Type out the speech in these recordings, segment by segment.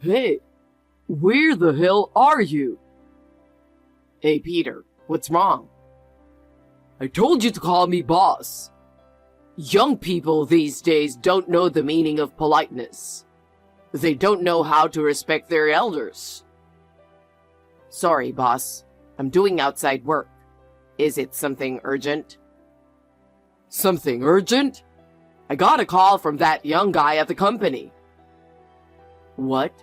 Hey, where the hell are you? Hey, Peter, what's wrong? I told you to call me boss. Young people these days don't know the meaning of politeness. They don't know how to respect their elders. Sorry, boss. I'm doing outside work. Is it something urgent? Something urgent? I got a call from that young guy at the company. What?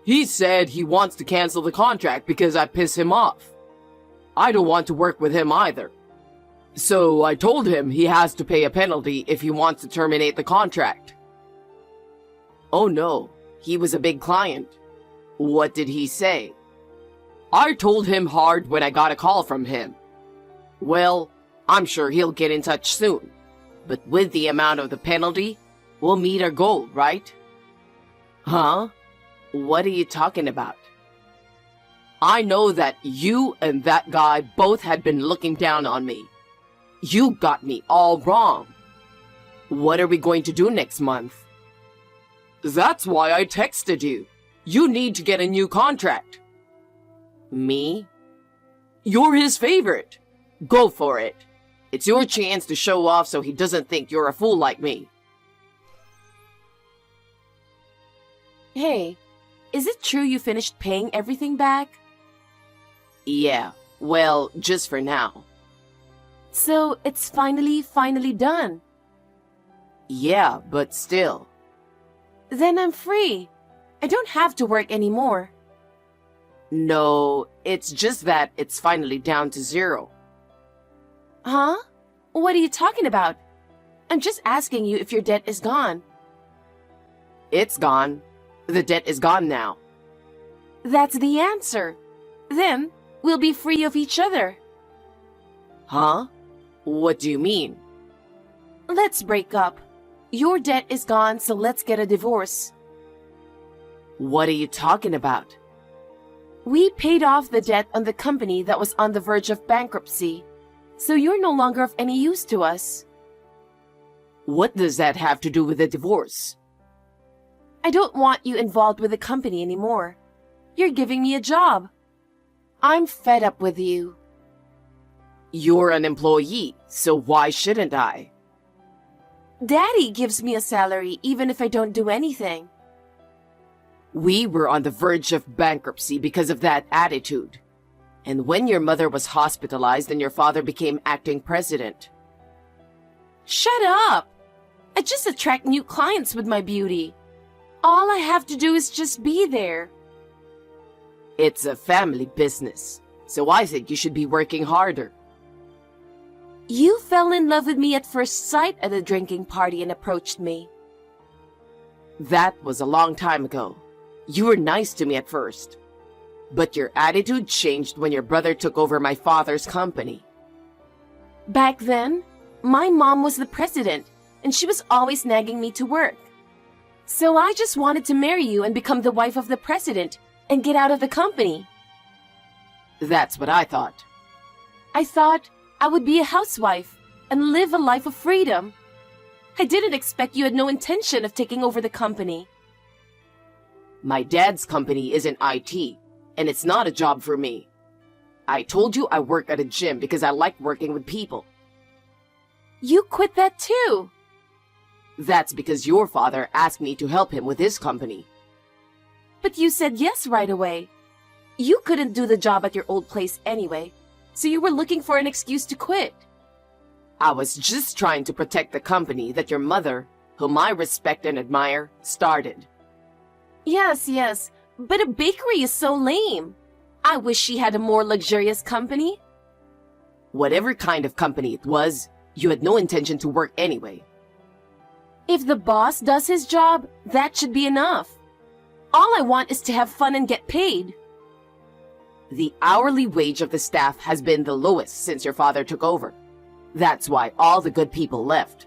He said he wants to cancel the contract because I piss him off. I don't want to work with him either. So I told him he has to pay a penalty if he wants to terminate the contract. Oh no, he was a big client. What did he say? I told him hard when I got a call from him. Well, I'm sure he'll get in touch soon. But with the amount of the penalty, we'll meet our goal, right? Huh? What are you talking about? I know that you and that guy both had been looking down on me. You got me all wrong. What are we going to do next month? That's why I texted you. You need to get a new contract. Me? You're his favorite. Go for it. It's your chance to show off so he doesn't think you're a fool like me. Hey, is it true you finished paying everything back? Yeah, well, just for now. So it's finally done. Yeah, but still. Then I'm free. I don't have to work anymore. No, it's just that it's finally down to zero. Huh? What are you talking about? I'm just asking you if your debt is gone. It's gone. The debt is gone now. That's the answer. Then we'll be free of each other. Huh? What do you mean? Let's break up. Your debt is gone, so let's get a divorce. What are you talking about? We paid off the debt on the company that was on the verge of bankruptcy, so you're no longer of any use to us. What does that have to do with the divorce? I don't want you involved with the company anymore. You're giving me a job. I'm fed up with you. You're an employee, so why shouldn't I? Daddy gives me a salary even if I don't do anything. We were on the verge of bankruptcy because of that attitude. And when your mother was hospitalized and your father became acting president. Shut up! I just attract new clients with my beauty. All I have to do is just be there. It's a family business, so I think you should be working harder. You fell in love with me at first sight at a drinking party and approached me. That was a long time ago. You were nice to me at first. But your attitude changed when your brother took over my father's company. Back then, my mom was the president, and she was always nagging me to work. So I just wanted to marry you and become the wife of the president and get out of the company. That's what I thought. I thought I would be a housewife and live a life of freedom. I didn't expect you had no intention of taking over the company. My dad's company is in IT, and it's not a job for me. I told you I work at a gym because I like working with people. You quit that too. That's because your father asked me to help him with his company. But you said yes right away. You couldn't do the job at your old place anyway, so you were looking for an excuse to quit. I was just trying to protect the company that your mother, whom I respect and admire, started. Yes, but a bakery is so lame. I wish she had a more luxurious company. Whatever kind of company it was, you had no intention to work anyway. If the boss does his job, that should be enough. All I want is to have fun and get paid. The hourly wage of the staff has been the lowest since your father took over. That's why all the good people left.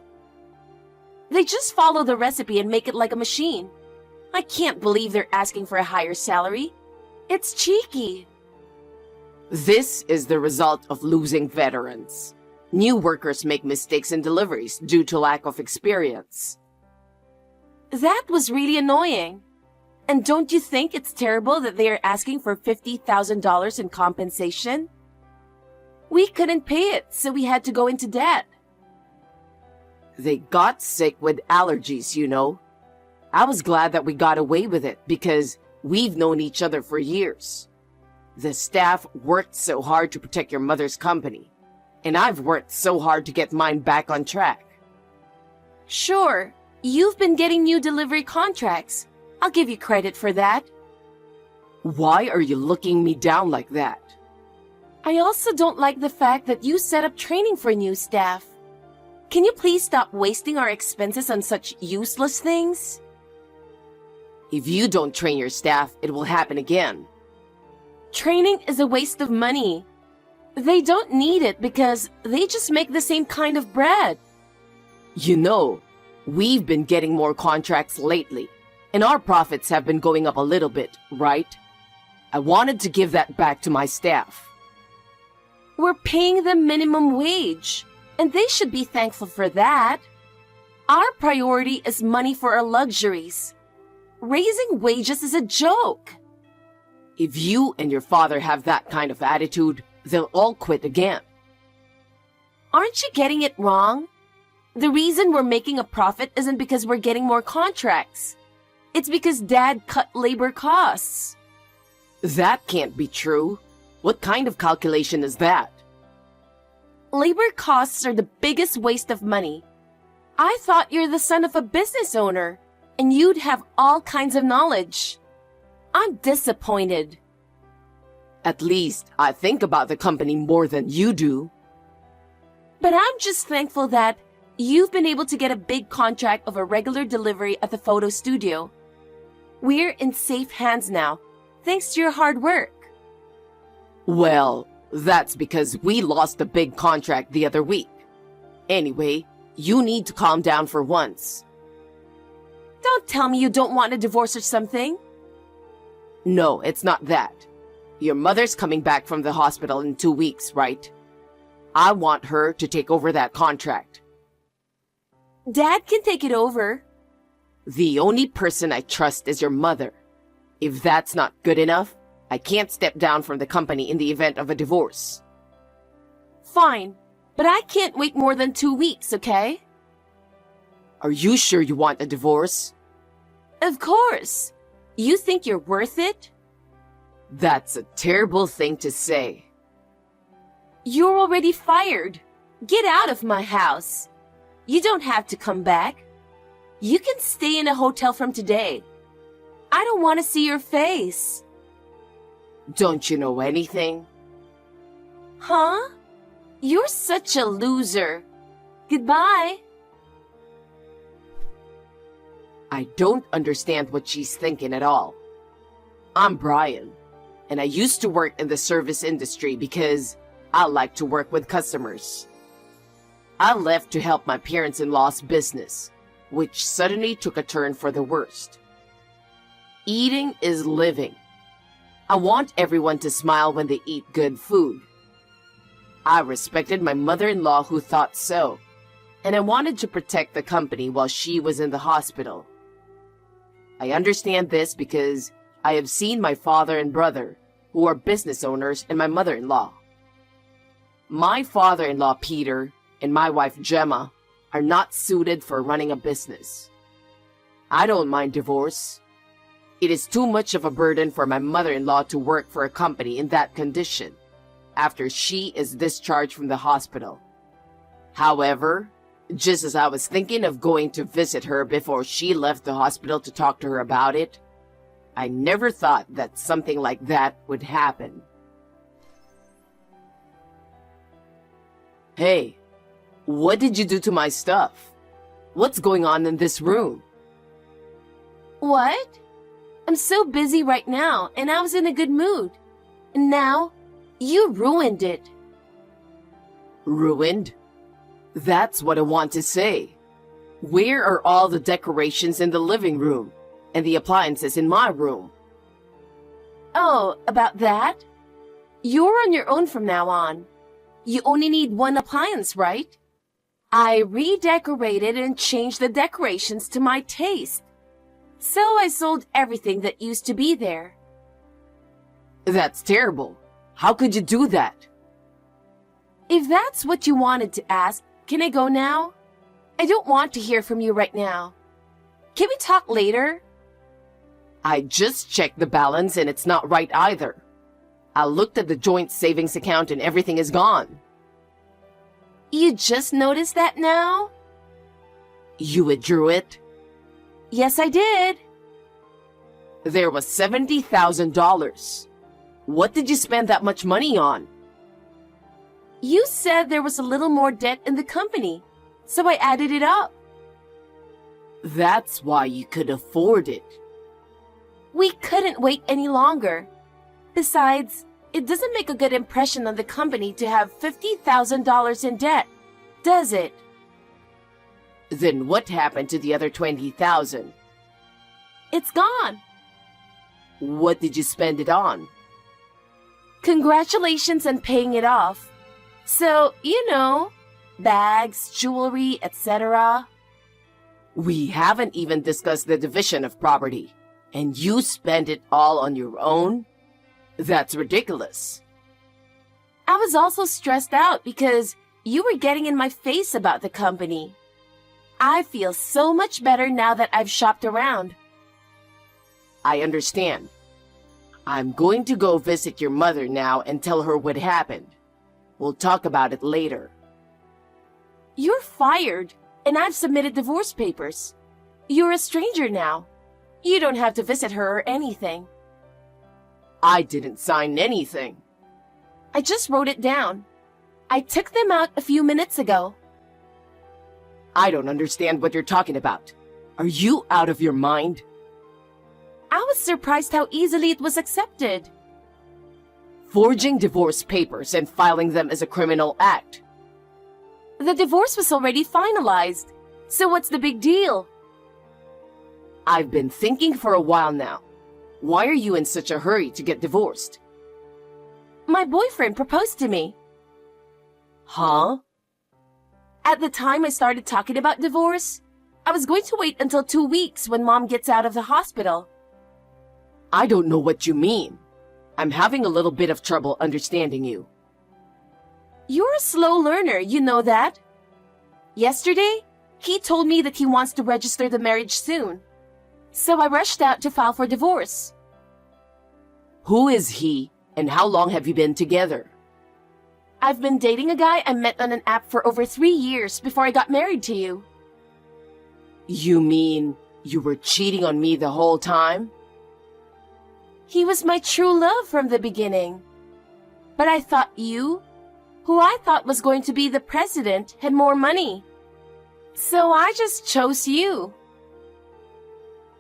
They just follow the recipe and make it like a machine. I can't believe they're asking for a higher salary. It's cheeky. This is the result of losing veterans. New workers make mistakes in deliveries due to lack of experience. That was really annoying. And don't you think it's terrible that they are asking for $50,000 in compensation? We couldn't pay it, so we had to go into debt. They got sick with allergies, you know. I was glad that we got away with it because we've known each other for years. The staff worked so hard to protect your mother's company, and I've worked so hard to get mine back on track. Sure, you've been getting new delivery contracts. I'll give you credit for that. Why are you looking me down like that? I also don't like the fact that you set up training for new staff. Can you please stop wasting our expenses on such useless things? If you don't train your staff, it will happen again. Training is a waste of money. They don't need it because they just make the same kind of bread. You know, we've been getting more contracts lately, and our profits have been going up a little bit, right? I wanted to give that back to my staff. We're paying them minimum wage, and they should be thankful for that. Our priority is money for our luxuries. Raising wages is a joke. If you and your father have that kind of attitude, they'll all quit again. Aren't you getting it wrong? The reason we're making a profit isn't because we're getting more contracts. It's because Dad cut labor costs. That can't be true. What kind of calculation is that? Labor costs are the biggest waste of money. I thought you're the son of a business owner, and you'd have all kinds of knowledge. I'm disappointed. At least I think about the company more than you do. But I'm just thankful that you've been able to get a big contract of a regular delivery at the photo studio. We're in safe hands now, thanks to your hard work. Well, that's because we lost a big contract the other week. Anyway, you need to calm down for once. Don't tell me you don't want a divorce or something. No, it's not that. Your mother's coming back from the hospital in 2 weeks, right? I want her to take over that contract. Dad can take it over. The only person I trust is your mother. If that's not good enough, I can't step down from the company in the event of a divorce. Fine, but I can't wait more than 2 weeks, okay? Are you sure you want a divorce? Of course. You think you're worth it? That's a terrible thing to say. You're already fired. Get out of my house. You don't have to come back. You can stay in a hotel from today. I don't want to see your face. Don't you know anything? Huh? You're such a loser. Goodbye. I don't understand what she's thinking at all. I'm Brian, and I used to work in the service industry because I like to work with customers. I left to help my parents-in-law's business, which suddenly took a turn for the worst. Eating is living. I want everyone to smile when they eat good food. I respected my mother-in-law who thought so, and I wanted to protect the company while she was in the hospital. I understand this because I have seen my father and brother, who are business owners, and my mother-in-law. My father-in-law, Peter, and my wife, Gemma, are not suited for running a business. I don't mind divorce. It is too much of a burden for my mother-in-law to work for a company in that condition after she is discharged from the hospital. However, just as I was thinking of going to visit her before she left the hospital to talk to her about it, I never thought that something like that would happen. Hey, what did you do to my stuff? What's going on in this room? What? I'm so busy right now, and I was in a good mood. And now, you ruined it. Ruined? That's what I want to say. Where are all the decorations in the living room and the appliances in my room? Oh, about that? You're on your own from now on. You only need one appliance, right? I redecorated and changed the decorations to my taste. So I sold everything that used to be there. That's terrible. How could you do that? If that's what you wanted to ask, can I go now? I don't want to hear from you right now. Can we talk later? I just checked the balance and it's not right either. I looked at the joint savings account and everything is gone. You just noticed that now? You withdrew it? Yes, I did. There was $70,000. What did you spend that much money on? You said there was a little more debt in the company, so I added it up. That's why you could afford it. We couldn't wait any longer. Besides, it doesn't make a good impression on the company to have $50,000 in debt, does it? Then what happened to the other $20,000? It's gone. What did you spend it on? Congratulations on paying it off. So, bags, jewelry, etc. We haven't even discussed the division of property, and you spend it all on your own? That's ridiculous. I was also stressed out because you were getting in my face about the company. I feel so much better now that I've shopped around. I understand. I'm going to go visit your mother now and tell her what happened. We'll talk about it later. You're fired, and I've submitted divorce papers. You're a stranger now. You don't have to visit her or anything. I didn't sign anything. I just wrote it down. I took them out a few minutes ago. I don't understand what you're talking about. Are you out of your mind? I was surprised how easily it was accepted. Forging divorce papers and filing them is a criminal act. The divorce was already finalized, so what's the big deal? I've been thinking for a while now. Why are you in such a hurry to get divorced? My boyfriend proposed to me. Huh? At the time I started talking about divorce, I was going to wait until 2 weeks when Mom gets out of the hospital. I don't know what you mean. I'm having a little bit of trouble understanding you. You're a slow learner, you know that. Yesterday, he told me that he wants to register the marriage soon. So I rushed out to file for divorce. Who is he, and how long have you been together? I've been dating a guy I met on an app for over 3 years before I got married to you. You mean you were cheating on me the whole time? He was my true love from the beginning. But I thought you, who I thought was going to be the president, had more money. So I just chose you.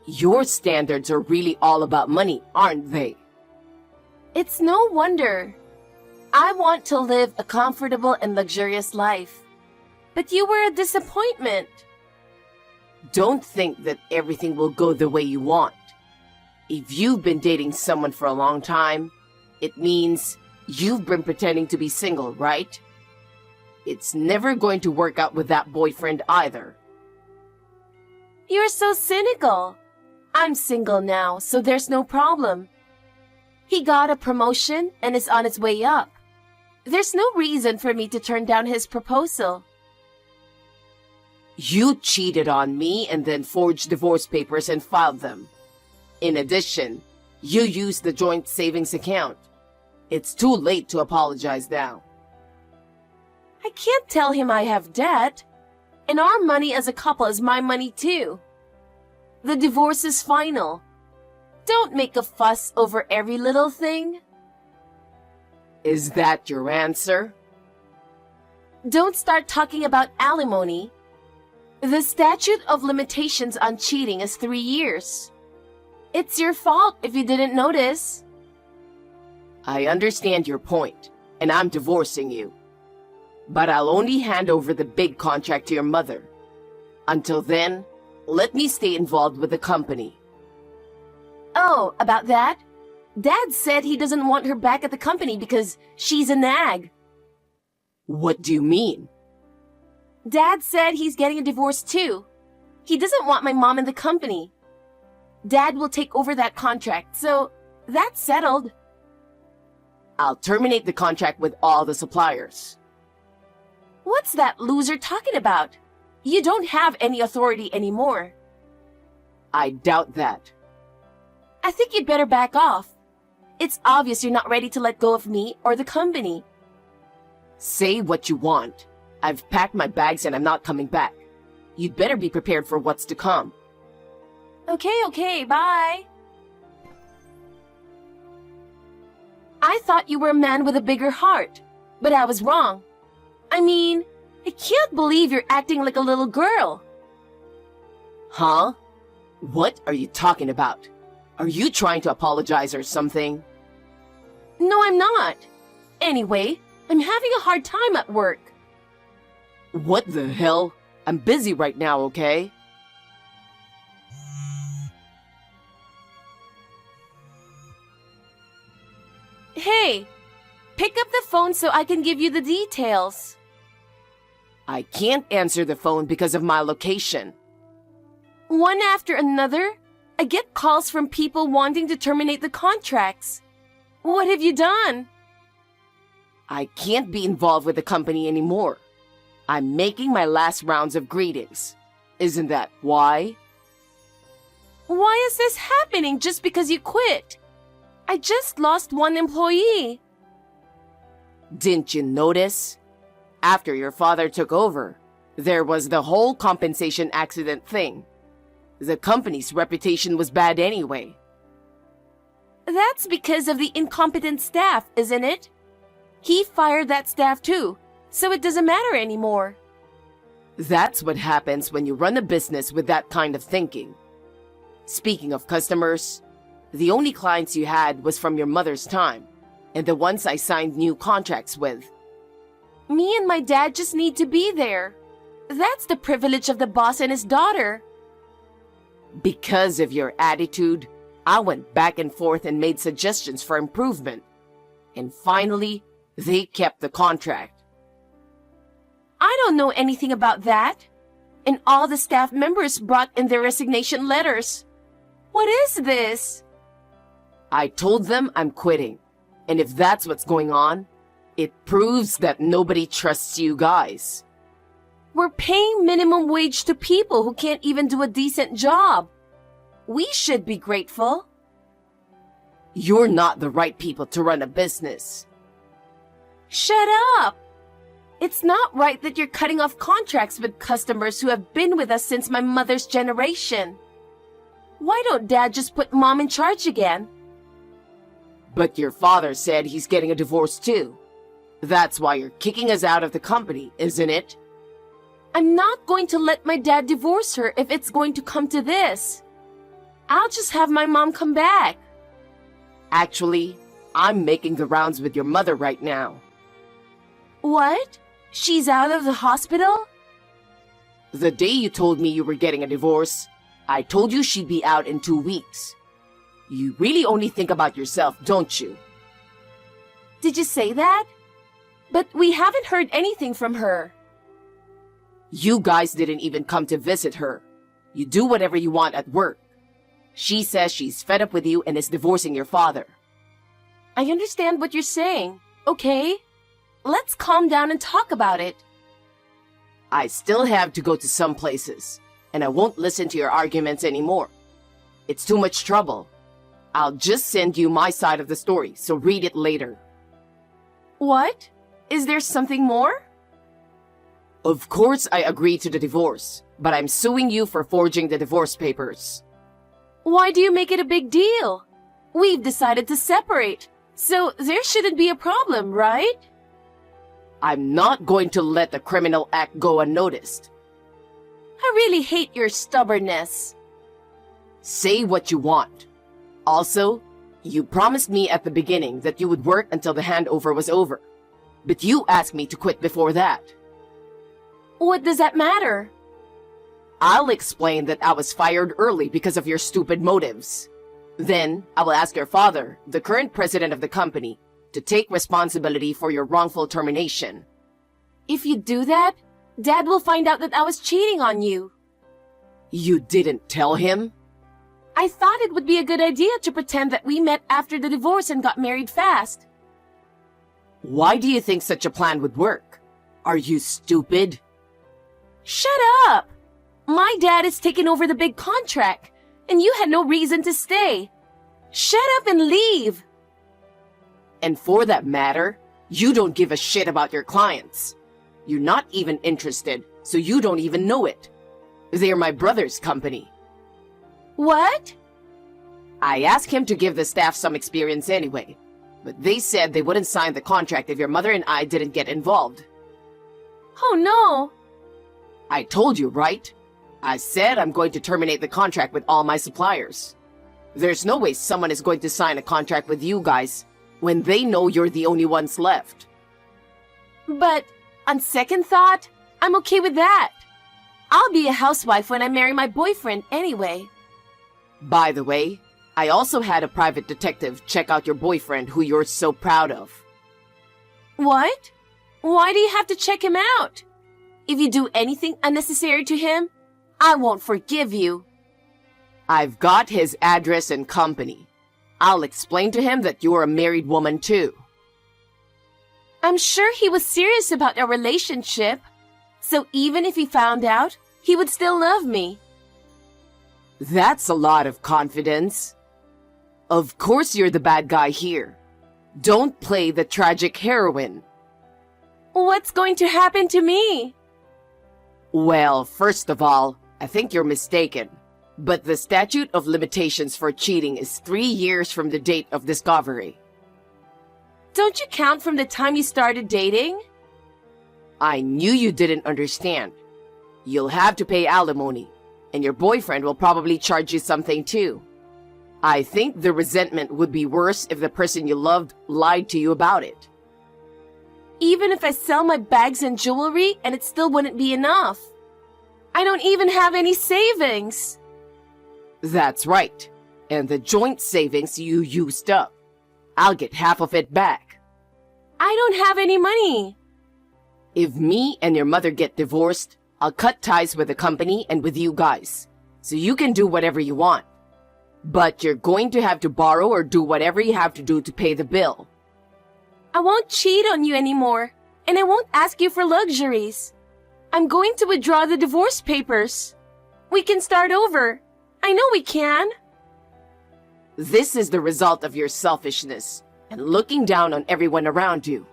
Your standards are really all about money, aren't they? It's no wonder. I want to live a comfortable and luxurious life. But you were a disappointment. Don't think that everything will go the way you want. If you've been dating someone for a long time, it means you've been pretending to be single, right? It's never going to work out with that boyfriend either. You're so cynical. I'm single now, so there's no problem. He got a promotion and is on his way up. There's no reason for me to turn down his proposal. You cheated on me and then forged divorce papers and filed them. In addition, you used the joint savings account. It's too late to apologize now. I can't tell him I have debt. And our money as a couple is my money too. The divorce is final. Don't make a fuss over every little thing. Is that your answer? Don't start talking about alimony. The statute of limitations on cheating is 3 years. It's your fault if you didn't notice. I understand your point, and I'm divorcing you. But I'll only hand over the big contract to your mother. Until then, let me stay involved with the company. Oh, about that? Dad said he doesn't want her back at the company because she's a nag. What do you mean? Dad said he's getting a divorce too. He doesn't want my mom in the company. Dad will take over that contract, so that's settled. I'll terminate the contract with all the suppliers. What's that loser talking about? You don't have any authority anymore. I doubt that. I think you'd better back off. It's obvious you're not ready to let go of me or the company. Say what you want. I've packed my bags and I'm not coming back. You'd better be prepared for what's to come. Okay, bye. I thought you were a man with a bigger heart, but I was wrong. I mean, I can't believe you're acting like a little girl. Huh? What are you talking about? Are you trying to apologize or something? No, I'm not. Anyway, I'm having a hard time at work. What the hell? I'm busy right now, okay? Hey, pick up the phone so I can give you the details. I can't answer the phone because of my location. One after another, I get calls from people wanting to terminate the contracts. What have you done? I can't be involved with the company anymore. I'm making my last rounds of greetings. Isn't that why? Why is this happening just because you quit? I just lost one employee. Didn't you notice? After your father took over, there was the whole compensation accident thing. The company's reputation was bad anyway. That's because of the incompetent staff, isn't it? He fired that staff too, so it doesn't matter anymore. That's what happens when you run a business with that kind of thinking. Speaking of customers, the only clients you had was from your mother's time, and the ones I signed new contracts with. Me and my dad just need to be there. That's the privilege of the boss and his daughter. Because of your attitude, I went back and forth and made suggestions for improvement. And finally, they kept the contract. I don't know anything about that. And all the staff members brought in their resignation letters. What is this? I told them I'm quitting. And if that's what's going on, it proves that nobody trusts you guys. We're paying minimum wage to people who can't even do a decent job. We should be grateful. You're not the right people to run a business. Shut up! It's not right that you're cutting off contracts with customers who have been with us since my mother's generation. Why don't Dad just put Mom in charge again? But your father said he's getting a divorce too. That's why you're kicking us out of the company, isn't it? I'm not going to let my dad divorce her if it's going to come to this. I'll just have my mom come back. Actually, I'm making the rounds with your mother right now. What? She's out of the hospital? The day you told me you were getting a divorce, I told you she'd be out in 2 weeks. You really only think about yourself, don't you? Did you say that? But we haven't heard anything from her. You guys didn't even come to visit her. You do whatever you want at work. She says she's fed up with you and is divorcing your father. I understand what you're saying, okay? Let's calm down and talk about it. I still have to go to some places, and I won't listen to your arguments anymore. It's too much trouble. I'll just send you my side of the story, so read it later. What? Is there something more? Of course I agree to the divorce, but I'm suing you for forging the divorce papers. Why do you make it a big deal? We've decided to separate, so there shouldn't be a problem, right? I'm not going to let the criminal act go unnoticed. I really hate your stubbornness. Say what you want. Also, you promised me at the beginning that you would work until the handover was over. But you asked me to quit before that. What does that matter? I'll explain that I was fired early because of your stupid motives. Then, I will ask your father, the current president of the company, to take responsibility for your wrongful termination. If you do that, Dad will find out that I was cheating on you. You didn't tell him? I thought it would be a good idea to pretend that we met after the divorce and got married fast. Why do you think such a plan would work? Are you stupid? Shut up! My dad is taking over the big contract, and you had no reason to stay. Shut up and leave! And for that matter, you don't give a shit about your clients. You're not even interested, so you don't even know it. They're my brother's company. What? I asked him to give the staff some experience anyway, but they said they wouldn't sign the contract if your mother and I didn't get involved. Oh no! I told you, right? I said I'm going to terminate the contract with all my suppliers. There's no way someone is going to sign a contract with you guys when they know you're the only ones left. But, on second thought, I'm okay with that. I'll be a housewife when I marry my boyfriend anyway. By the way, I also had a private detective check out your boyfriend who you're so proud of. What? Why do you have to check him out? If you do anything unnecessary to him, I won't forgive you. I've got his address and company. I'll explain to him that you're a married woman too. I'm sure he was serious about our relationship. So even if he found out, he would still love me. That's a lot of confidence. Of course you're the bad guy here. Don't play the tragic heroine. What's going to happen to me? Well, first of all, I think you're mistaken. But the statute of limitations for cheating is 3 years from the date of discovery. Don't you count from the time you started dating? I knew you didn't understand. You'll have to pay alimony, and your boyfriend will probably charge you something too. I think the resentment would be worse if the person you loved lied to you about it. Even if I sell my bags and jewelry and it still wouldn't be enough. I don't even have any savings. That's right. And the joint savings you used up. I'll get half of it back. I don't have any money. If me and your mother get divorced, I'll cut ties with the company and with you guys, so you can do whatever you want. But you're going to have to borrow or do whatever you have to do to pay the bill. I won't cheat on you anymore, and I won't ask you for luxuries. I'm going to withdraw the divorce papers. We can start over. I know we can. This is the result of your selfishness and looking down on everyone around you.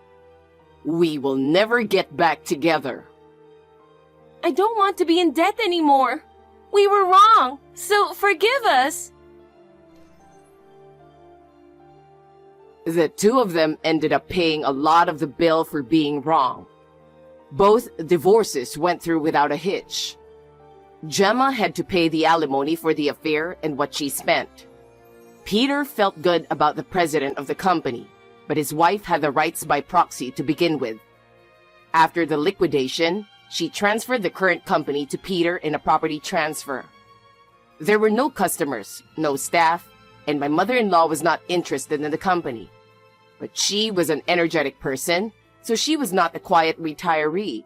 We will never get back together. I don't want to be in debt anymore. We were wrong, so forgive us. The two of them ended up paying a lot of the bill for being wrong. Both divorces went through without a hitch. Gemma had to pay the alimony for the affair and what she spent. Peter felt good about the president of the company, but his wife had the rights by proxy to begin with. After the liquidation, she transferred the current company to Peter in a property transfer. There were no customers, no staff, and my mother-in-law was not interested in the company. But she was an energetic person, so she was not a quiet retiree.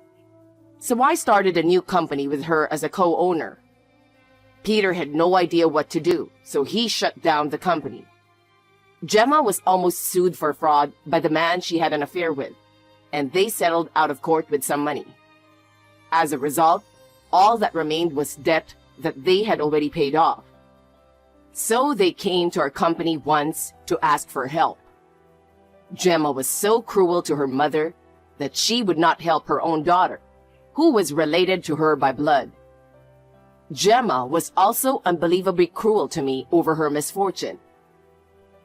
So I started a new company with her as a co-owner. Peter had no idea what to do, so he shut down the company. Gemma was almost sued for fraud by the man she had an affair with, and they settled out of court with some money. As a result, all that remained was debt that they had already paid off. So they came to our company once to ask for help. Gemma was so cruel to her mother that she would not help her own daughter, who was related to her by blood. Gemma was also unbelievably cruel to me over her misfortune.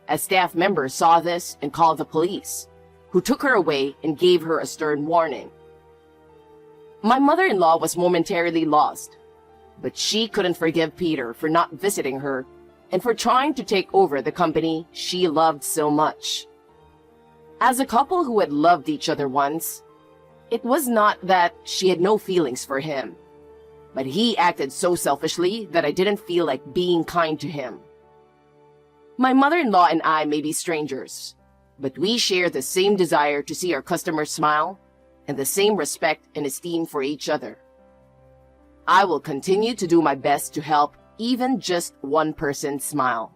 A staff member saw this and called the police, who took her away and gave her a stern warning. My mother-in-law was momentarily lost, but she couldn't forgive Peter for not visiting her and for trying to take over the company she loved so much. As a couple who had loved each other once, it was not that she had no feelings for him, but he acted so selfishly that I didn't feel like being kind to him. My mother-in-law and I may be strangers, but we share the same desire to see our customers smile and the same respect and esteem for each other. I will continue to do my best to help even just one person smile.